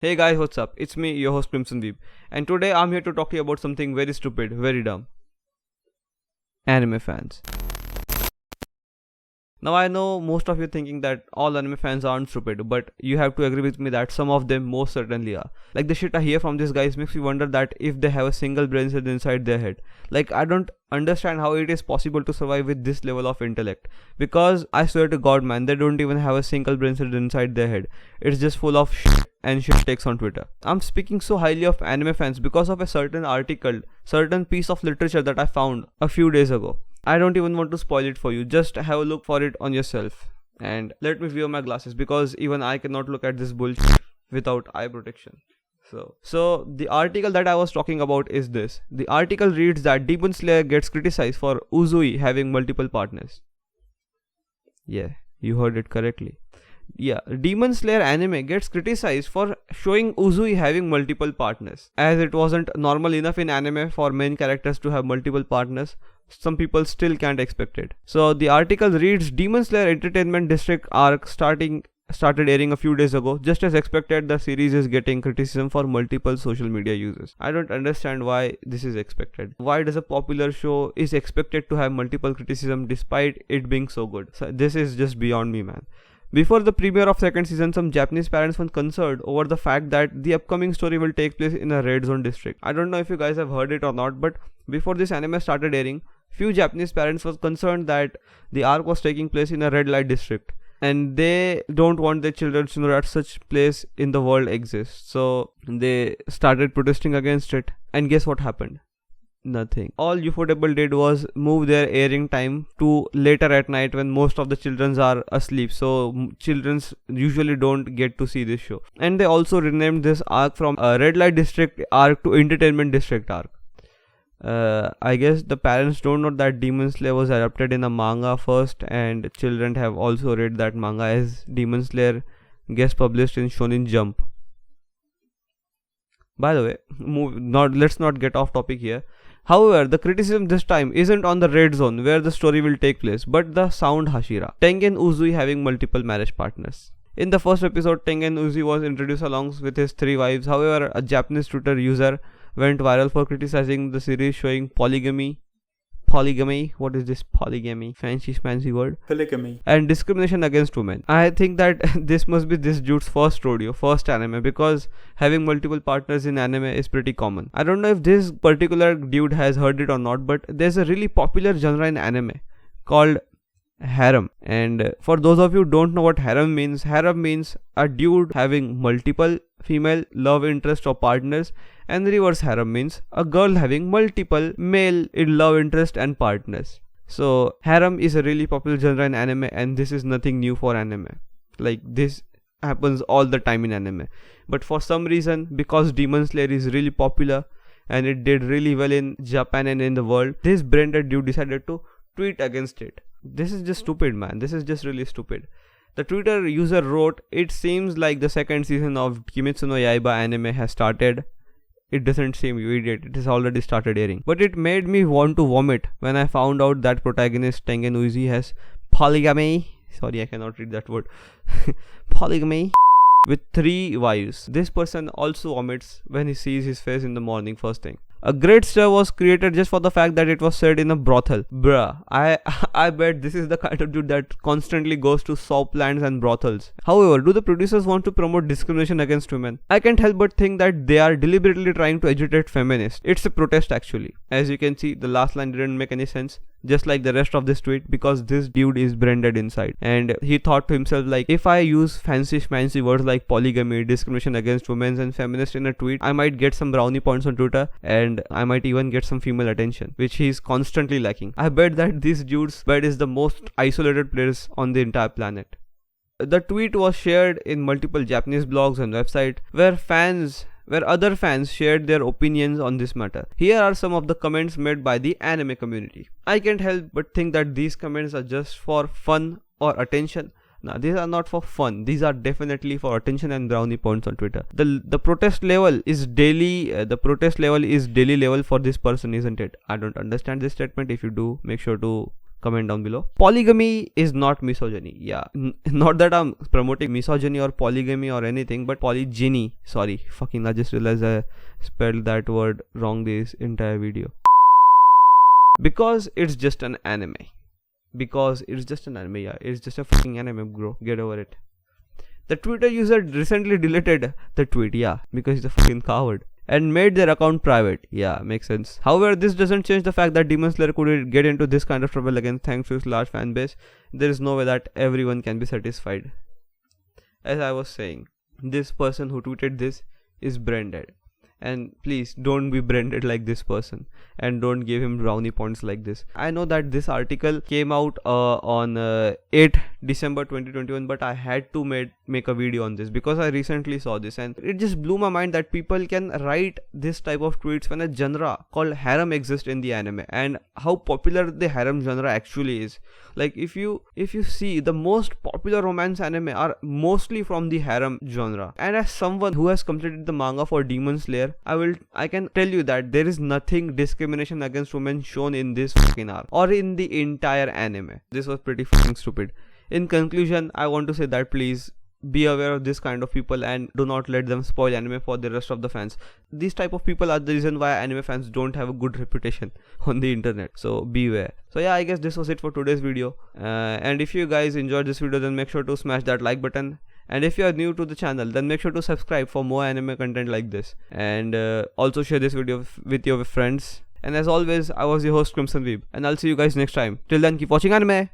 Hey guys, what's up? It's me, your host Crimson Weeb, and today I'm here to talk to you about something very stupid, very dumb. Anime fans. Now I know most of you thinking that all anime fans aren't stupid, but you have to agree with me that some of them most certainly are. Like the shit I hear from these guys makes me wonder that if they have a single brain cell inside their head. Like I don't understand how it is possible to survive with this level of intellect. Because I swear to God man, they don't even have a single brain cell inside their head. It's just full of shit and shit takes on Twitter. I'm speaking so highly of anime fans because of a certain article, certain piece of literature that I found a few days ago. I don't even want to spoil it for you, just have a look for it on yourself. And let me wear my glasses because even I cannot look at this bullshit without eye protection. So the article that I was talking about is this. The article reads that Demon Slayer gets criticized for Uzui having multiple partners. Yeah, you heard it correctly. Yeah, Demon Slayer anime gets criticized for showing Uzui having multiple partners, as it wasn't normal enough in anime for main characters to have multiple partners. Some people still can't expect it. So the article reads, Demon Slayer Entertainment District arc started airing a few days ago. Just as expected, the series is getting criticism for multiple social media users. I don't understand why this is expected. Why does a popular show is expected to have multiple criticism despite it being so good? So this is just beyond me, man. Before the premiere of second season, some Japanese parents were concerned over the fact that the upcoming story will take place in a red zone district. I don't know if you guys have heard it or not, but before this anime started airing, few Japanese parents were concerned that the arc was taking place in a red light district and they don't want their children to know that such place in the world exists. So they started protesting against it, and guess what happened? Nothing. All Ufotable did was move their airing time to later at night when most of the children are asleep, so children usually don't get to see this show. And they also renamed this arc from Red Light District arc to Entertainment District arc. I guess the parents don't know that Demon Slayer was adapted in a manga first, and children have also read that manga, as Demon Slayer gets published in Shonen Jump. By the way, let's not get off topic here. However, the criticism this time isn't on the red zone where the story will take place, but the sound Hashira. Tengen Uzui having multiple marriage partners. In the first episode, Tengen Uzui was introduced along with his 3 wives. However, a Japanese Twitter user went viral for criticizing the series showing polygamy. What is this polygamy? Fancy word. Polygamy. And discrimination against women. I think that this must be this dude's first anime, because having multiple partners in anime is pretty common. I don't know if this particular dude has heard it or not, but there's a really popular genre in anime called harem. And for those of you who don't know what harem means a dude having multiple female love interest or partners, and reverse harem means a girl having multiple male love interest and partners. So harem is a really popular genre in anime, and this is nothing new for anime. Like this happens all the time in anime, but for some reason, because Demon Slayer is really popular and it did really well in Japan and in the world, this branded dude decided to tweet against it. This is just stupid, man. This is just really stupid. The Twitter user wrote, "It seems like the second season of Kimetsu no Yaiba anime has started." It doesn't seem, you idiot. It has already started airing. But it made me want to vomit when I found out that protagonist Tengen Uzui has polygamy. Sorry, I cannot read that word. Polygamy. With 3 wives. This person also vomits when he sees his face in the morning first thing. A great stir was created just for the fact that it was said in a brothel. Bruh, I bet this is the kind of dude that constantly goes to soap lands and brothels. However, do the producers want to promote discrimination against women? I can't help but think that they are deliberately trying to agitate feminists. It's a protest actually. As you can see, the last line didn't make any sense, just like the rest of this tweet, because this dude is branded inside. And he thought to himself, like, if I use fancy words like polygamy, discrimination against women and feminist in a tweet, I might get some brownie points on Twitter, and I might even get some female attention, which he is constantly lacking. I bet that this dude's bed is the most isolated place on the entire planet. The tweet was shared in multiple Japanese blogs and websites where other fans shared their opinions on this matter. Here are some of the comments made by the anime community. I can't help but think that these comments are just for fun or attention. Now, these are not for fun. These are definitely for attention and brownie points on Twitter. The protest level is daily. The protest level is daily level for this person, isn't it? I don't understand this statement. If you do, make sure to comment down below. Polygamy is not misogyny. Yeah, not that I'm promoting misogyny or polygamy or anything, but polygyny. Sorry, fucking I just realized I spelled that word wrong this entire video. Because it's just an anime. Because it's just an anime. Yeah, it's just a fucking anime, bro. Get over it. The Twitter user recently deleted the tweet, yeah, because he's a fucking coward, and made their account private. Yeah, makes sense. However, this doesn't change the fact that Demon Slayer could get into this kind of trouble again thanks to his large fan base. There is no way that everyone can be satisfied. As I was saying, this person who tweeted this is branded. And please don't be branded like this person, and don't give him brownie points like this. I know that this article came out on 8 December 2021, but I had to make a video on this because I recently saw this, and it just blew my mind that people can write this type of tweets when a genre called harem exists in the anime, and how popular the harem genre actually is. Like if you see, the most popular romance anime are mostly from the harem genre, and as someone who has completed the manga for Demon Slayer, I can tell you that there is nothing discrimination against women shown in this fucking arc or in the entire anime. This was pretty fucking stupid. In conclusion, I want to say that please be aware of this kind of people and do not let them spoil anime for the rest of the fans. These type of people are the reason why anime fans don't have a good reputation on the internet, so beware. So yeah, I guess this was it for today's video, and if you guys enjoyed this video, then make sure to smash that like button. And if you are new to the channel, then make sure to subscribe for more anime content like this, and also share this video with your friends. And as always, I was your host Crimson Weeb, and I'll see you guys next time. Till then, keep watching anime.